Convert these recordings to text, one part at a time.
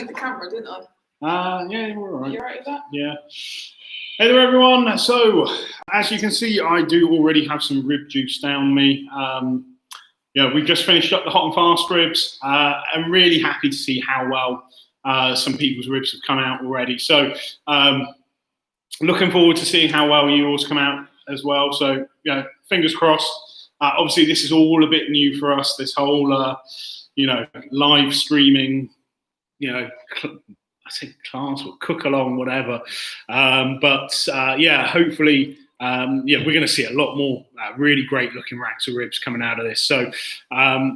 moved the camera, didn't I? Yeah, we're all right. You all right with that? Yeah. Hey there, everyone. So, as you can see, I do already have some rib juice down me. Yeah, we just finished up the hot and fast ribs. I'm really happy to see how well some people's ribs have come out already. So, looking forward to seeing how well yours come out as well. So, fingers crossed. Obviously, this is all a bit new for us. This whole, live streaming, I think class or cook along, whatever. Hopefully, we're going to see a lot more really great looking racks of ribs coming out of this. So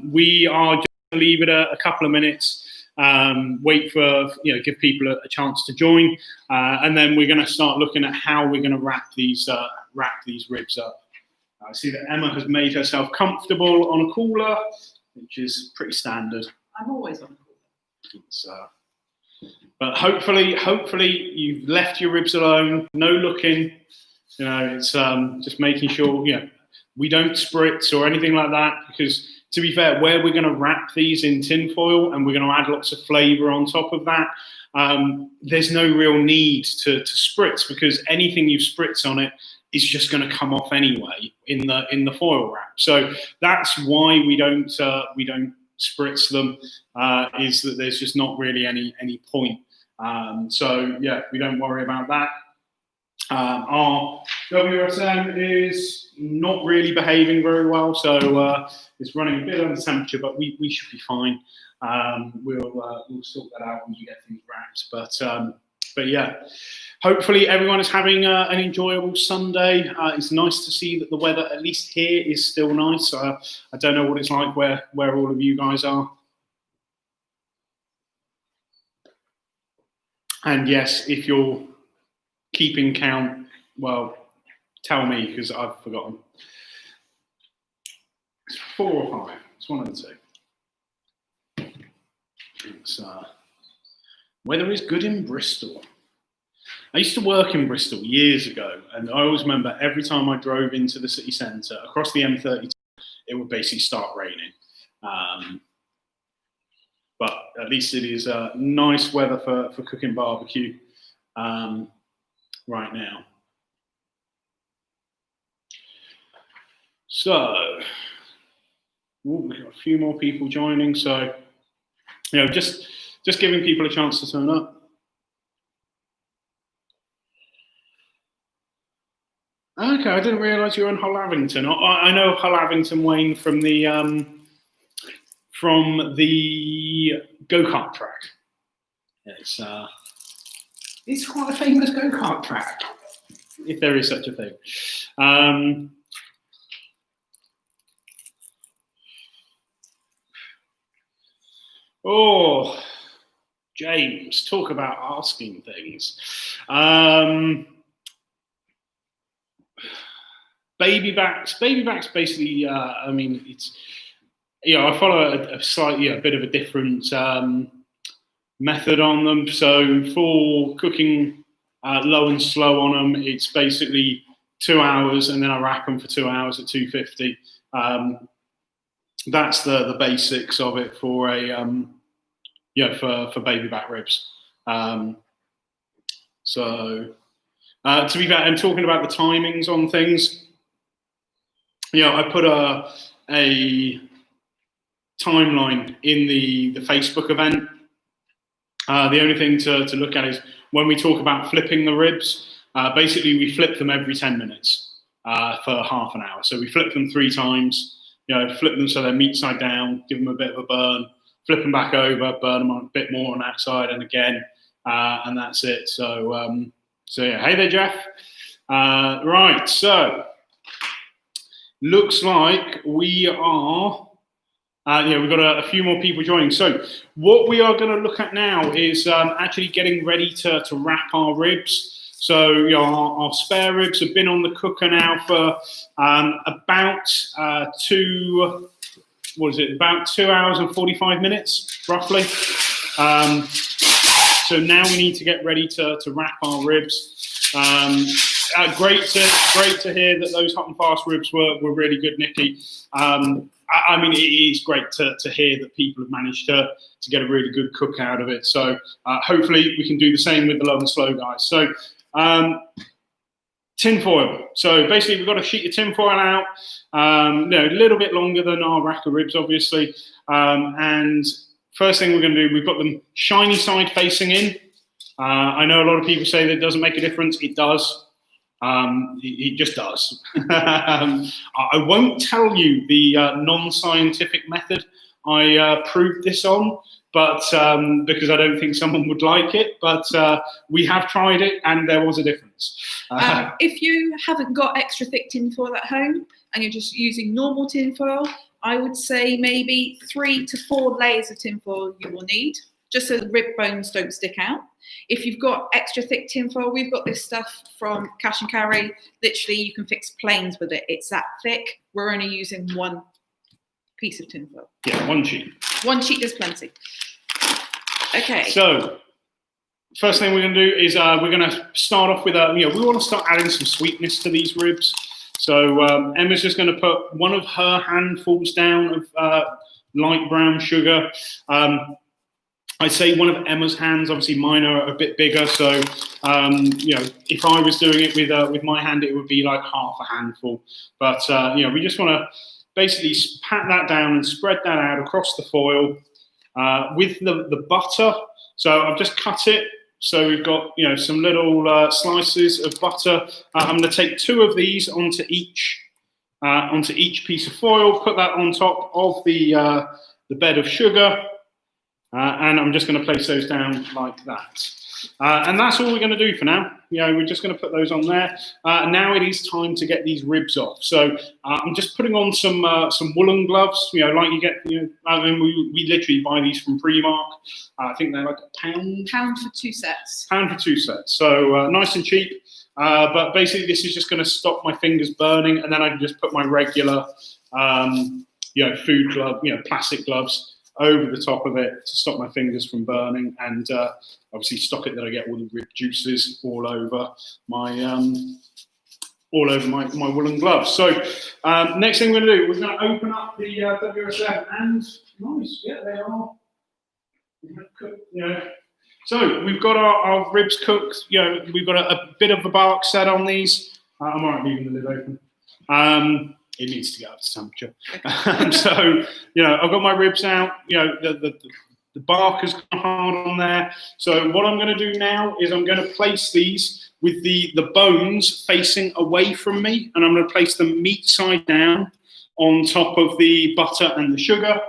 we are just going to leave it a couple of minutes, wait for, give people a chance to join. And then we're going to start looking at how we're going to wrap these ribs up. I see that Emma has made herself comfortable on a cooler, which is pretty standard. I'm always on a cooler. But hopefully you've left your ribs alone. No looking. It's just making sure we don't spritz or anything like that. Because to be fair, where we're going to wrap these in tin foil and we're going to add lots of flavour on top of that, there's no real need to spritz, because anything you spritz on it is just going to come off anyway in the foil wrap. So that's why we don't spritz them. Is that there's just not really any point. We don't worry about that. Our WSM is not really behaving very well, so it's running a bit under temperature, but we should be fine. We'll sort that out when you get things wrapped. But yeah, hopefully everyone is having an enjoyable Sunday. It's nice to see that the weather, at least here, is still nice. I don't know what it's like where all of you guys are. And yes, if you're keeping count, well, tell me, because I've forgotten. It's 4 or 5. It's one of the two. It's, weather is good in Bristol. I used to work in Bristol years ago, and I always remember every time I drove into the city centre, across the M32, it would basically start raining. But at least it is nice weather for cooking barbecue right now. So, we've got a few more people joining. So, just giving people a chance to turn up. Okay, I didn't realise you were in Hull Avington. I know Hull Avington, Wayne, from the go-kart track. It's quite a famous go-kart track, if there is such a thing. Oh, James, talk about asking things. Baby backs basically, it's, I follow a slightly, a bit of a different method on them. So for cooking low and slow on them, it's basically 2 hours, and then I wrap them for 2 hours at 250. That's the basics of it for a for baby back ribs. To be fair, and talking about the timings on things, I put a timeline in the Facebook event. The only thing to look at is when we talk about flipping the ribs, basically we flip them every 10 minutes for half an hour. So we flip them 3 times, flip them so they're meat side down, give them a bit of a burn, flip them back over, burn them a bit more on that side, and again, and that's it. So yeah, hey there, Jeff. Right, so looks like we are, we've got a few more people joining. So what we are going to look at now is actually getting ready to wrap our ribs. So our spare ribs have been on the cooker now for about 2 hours and 45 minutes, roughly. So now we need to get ready to wrap our ribs. Great to hear that those hot and fast ribs were really good, Nikki. I mean, it is great to hear that people have managed to get a really good cook out of it. So hopefully we can do the same with the low and slow guys. So tin foil. So basically we've got a sheet of tin foil out, a little bit longer than our rack of ribs, obviously. And first thing we're going to do, we've got them shiny side facing in. I know a lot of people say that it doesn't make a difference. It does. It just does. I won't tell you the non-scientific method I proved this on, but because I don't think someone would like it. But we have tried it, and there was a difference. If you haven't got extra thick tin foil at home and you're just using normal tin foil, I would say maybe 3 to 4 layers of tin foil you will need, just so the rib bones don't stick out. If you've got extra thick tin foil, we've got this stuff from Cash and Carry. Literally, you can fix planes with it. It's that thick. We're only using 1 piece of tin foil. Yeah, 1 sheet. 1 sheet is plenty. Okay. So, first thing we're going to do is we're going to start off with we want to start adding some sweetness to these ribs. So Emma's just going to put one of her handfuls down of light brown sugar. I'd say one of Emma's hands. Obviously, mine are a bit bigger. So, if I was doing it with my hand, it would be like half a handful. But we just want to basically pat that down and spread that out across the foil with the butter. So I've just cut it. So we've got some little slices of butter. I'm going to take 2 of these onto each piece of foil. Put that on top of the bed of sugar. And I'm just going to place those down like that. And that's all we're going to do for now. We're just going to put those on there. Now it is time to get these ribs off. So I'm just putting on some woolen gloves, like you get, I mean, we literally buy these from Primark. I think they're like £1. Pound for 2 sets. £1 for 2 sets. So nice and cheap. But basically this is just going to stop my fingers burning. And then I can just put my regular, food glove, plastic gloves over the top of it to stop my fingers from burning, and obviously stop it that I get all the rib juices all over my woolen gloves. So next thing we're going to do, we're going to open up the WSM, and nice, yeah, they are. So we've got our ribs cooked. We've got a bit of a bark set on these. I'm alright leaving the lid open. It needs to get up to temperature. So, I've got my ribs out. The bark has gone hard on there. So what I'm going to do now is I'm going to place these with the bones facing away from me, and I'm going to place them meat side down on top of the butter and the sugar.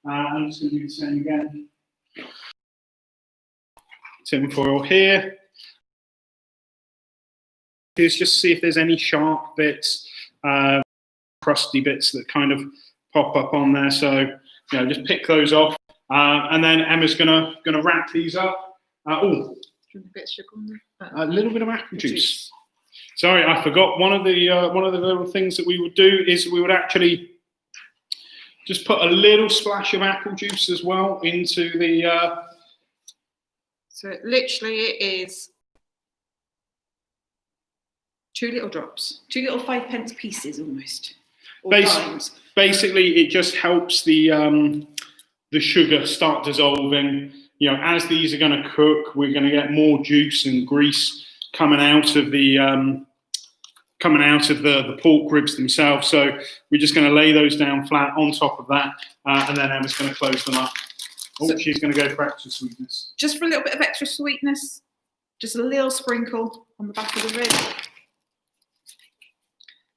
I'm just going to do the same again. Tin foil here. Here's just see if there's any sharp bits. Crusty bits that kind of pop up on there, so just pick those off, and then Emma's gonna wrap these up. A little bit of apple juice. Sorry, I forgot one of the little things that we would do is we would actually just put a little splash of apple juice as well into the. So literally it is 2 little drops, 2 little 5p pieces almost. Basically, it just helps the sugar start dissolving. As these are going to cook, we're going to get more juice and grease coming out of the pork ribs themselves. So we're just going to lay those down flat on top of that, and then Emma's going to close them up. So she's going to go for extra sweetness. Just for a little bit of extra sweetness, just a little sprinkle on the back of the rib.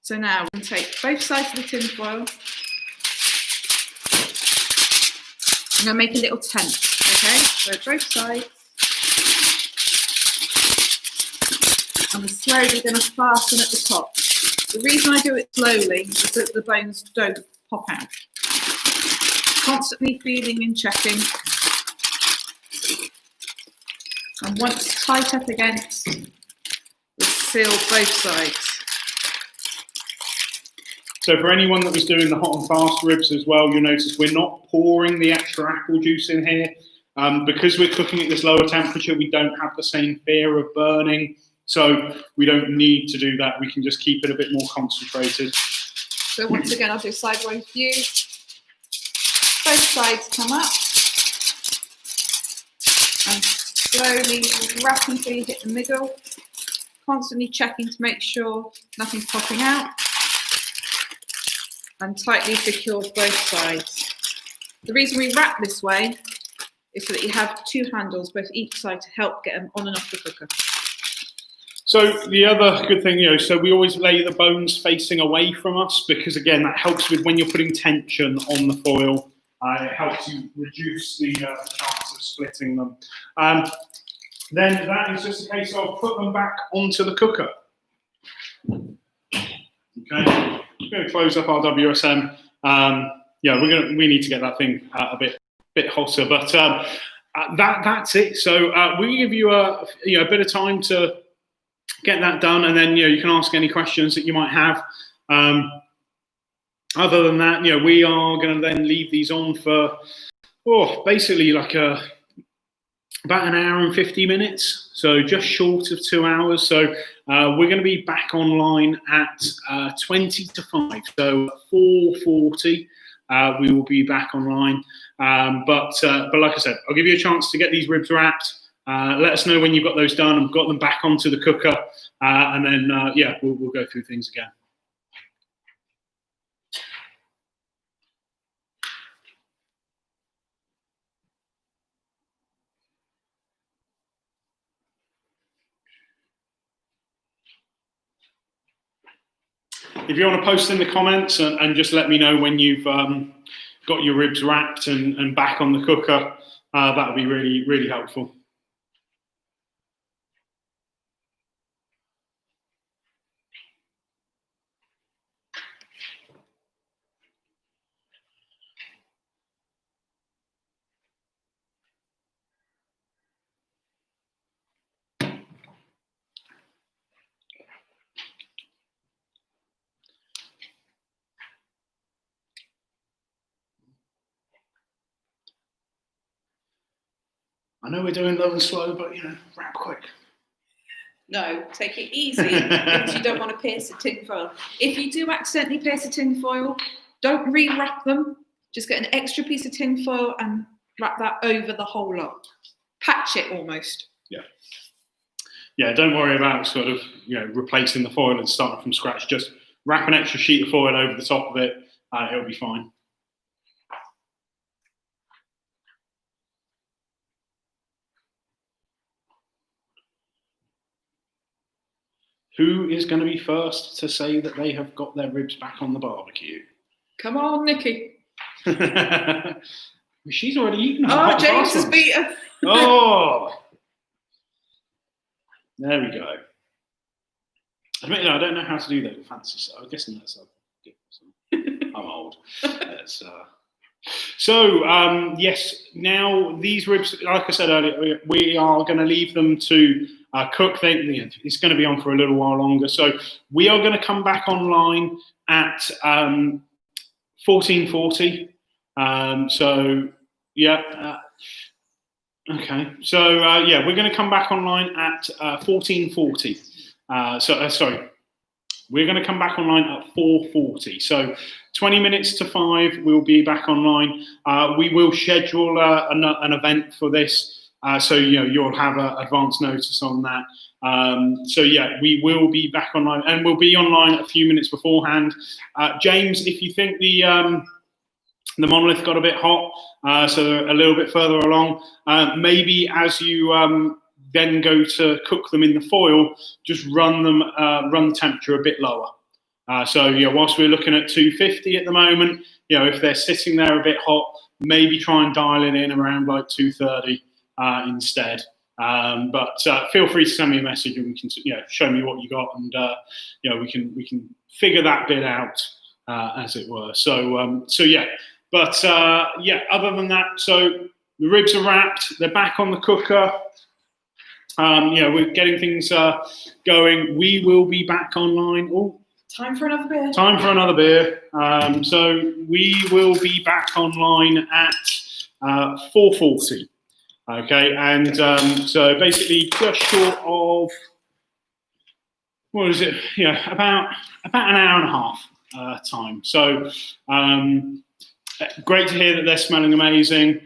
So now we're going to take both sides of the tin foil. I'm going to make a little tent, okay? So both sides. And we're slowly going to fasten at the top. The reason I do it slowly is that the bones don't pop out. Constantly feeling and checking. And once tight up against, we seal both sides. So for anyone that was doing the hot and fast ribs as well, you'll notice we're not pouring the extra apple juice in here. Because we're cooking at this lower temperature, we don't have the same fear of burning. So we don't need to do that. We can just keep it a bit more concentrated. So once again, I'll do sideways view. both sides come up and slowly wrap until you hit the middle, constantly checking to make sure nothing's popping out, and tightly secure both sides. The reason we wrap this way is so that you have two handles, both each side, to help get them on and off the cooker. So the other good thing, so we always lay the bones facing away from us because, again, that helps with when you're putting tension on the foil. It helps you reduce the chance of splitting them. Then that is just a case of put them back onto the cooker. Okay, we're going to close up our WSM. We need to get that thing a bit hotter, but that's it. So we give you a bit of time to get that done, and then you can ask any questions that you might have. Other than that, we are going to then leave these on for basically like about an hour and 50 minutes, so just short of 2 hours. So we're going to be back online at 20 to 5, so 4:40 we will be back online. But like I said, I'll give you a chance to get these ribs wrapped. Let us know when you've got those done and got them back onto the cooker, and then we'll go through things again. If you want to post in the comments and just let me know when you've got your ribs wrapped and back on the cooker, that would be really, really helpful. I know we're doing low and slow, but wrap quick. No, take it easy because you don't want to pierce the tin foil. If you do accidentally pierce the tin foil, don't re-wrap them. Just get an extra piece of tin foil and wrap that over the whole lot. Patch it almost. Yeah, don't worry about sort of replacing the foil and starting from scratch. Just wrap an extra sheet of foil over the top of it. It'll be fine. Who is going to be first to say that they have got their ribs back on the barbecue? Come on, Nikki. She's already eaten her. Oh, James has beat her. Oh, there we go. Admittedly, I don't know how to do that with fancy stuff. I'm guessing that's I'm old. Yes, now these ribs, like I said earlier, we are going to leave them to cook. It's going to be on for a little while longer. So we are going to come back online at 14:40. Okay. So we're going to come back online at 14:40. We're going to come back online at 4:40. So 20 minutes to 5, we'll be back online. We will schedule an event for this, so you'll have advance notice on that. We will be back online, and we'll be online a few minutes beforehand. James, if you think the monolith got a bit hot, so they're a little bit further along, maybe as you then go to cook them in the foil, just run the temperature a bit lower. Whilst we're looking at 250 at the moment, if they're sitting there a bit hot, maybe try and dial it in around like 230 instead. But feel free to send me a message, and we can show me what you got, and we can figure that bit out, as it were. Other than that, so the ribs are wrapped, they're back on the cooker. We're getting things going. We will be back online. Oh, time for another beer. Time for another beer. So we will be back online at 4:40. Okay, and so basically just short of, what is it? About an hour and a half time. So Great to hear that they're smelling amazing.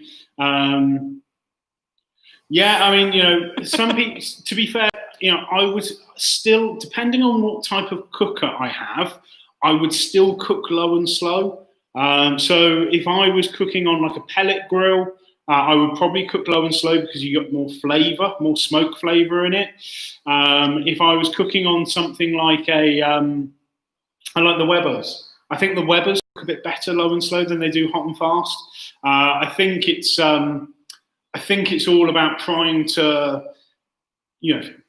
Yeah, I mean, some people, to be fair, I would still, depending on what type of cooker I have, I would still cook low and slow. So if I was cooking on like a pellet grill, I would probably cook low and slow because you got more flavour, more smoke flavour in it. If I was cooking on something like I like the Weber's. I think the Weber's cook a bit better low and slow than they do hot and fast. I think it's all about trying to,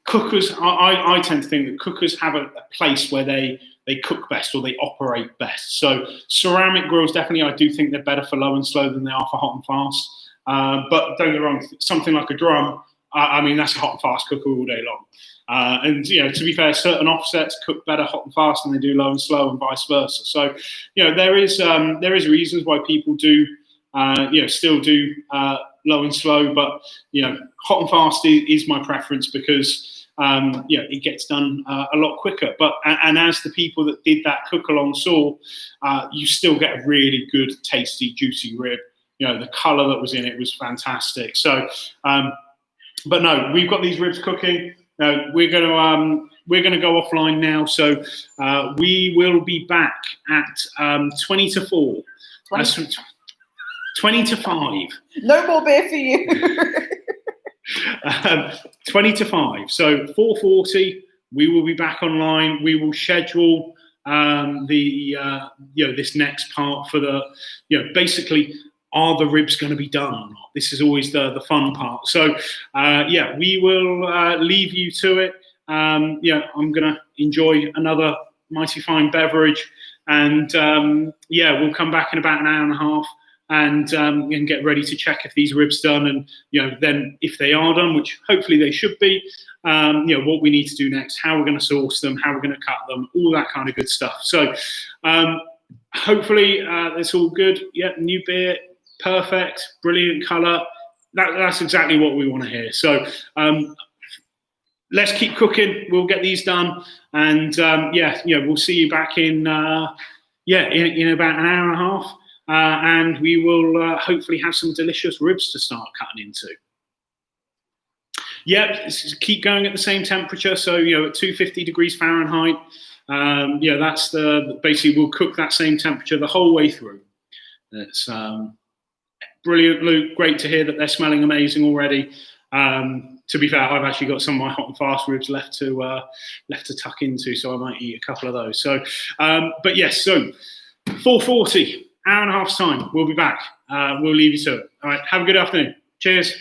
cookers. I tend to think that cookers have a place where they cook best or they operate best. So ceramic grills, definitely, I do think they're better for low and slow than they are for hot and fast. But don't get me wrong, something like a drum, I mean, that's a hot and fast cooker all day long. And to be fair, certain offsets cook better hot and fast than they do low and slow, and vice versa. So there is reasons why people do still do low and slow, but hot and fast is my preference because it gets done a lot quicker. But and as the people that did that cook along saw, you still get a really good, tasty, juicy rib. The colour that was in it was fantastic. So, but no, we've got these ribs cooking. We're going to go offline now. So we will be back at 20 to 4. 20 to 5. No more beer for you. 20 to 5. So 4:40, we will be back online. We will schedule this next part for the basically, are the ribs going to be done or not? This is always the fun part. So we will leave you to it. I'm going to enjoy another mighty fine beverage, and we'll come back in about an hour and a half. And get ready to check if these ribs done, and then if they are done, which hopefully they should be, what we need to do next, how we're going to source them, how we're going to cut them, all that kind of good stuff. So hopefully it's all good. Yeah, new beer, perfect, brilliant colour. That's exactly what we want to hear. So let's keep cooking. We'll get these done, and we'll see you back in about an hour and a half. And we will hopefully have some delicious ribs to start cutting into. Yep, keep going at the same temperature. So, at 250 degrees Fahrenheit. That's basically we'll cook that same temperature the whole way through. It's brilliant, Luke. Great to hear that they're smelling amazing already. To be fair, I've actually got some of my hot and fast ribs left to tuck into, so I might eat a couple of those. So, but yes, so 4:40. Hour and a half's time. We'll be back. We'll leave you to it. All right. Have a good afternoon. Cheers.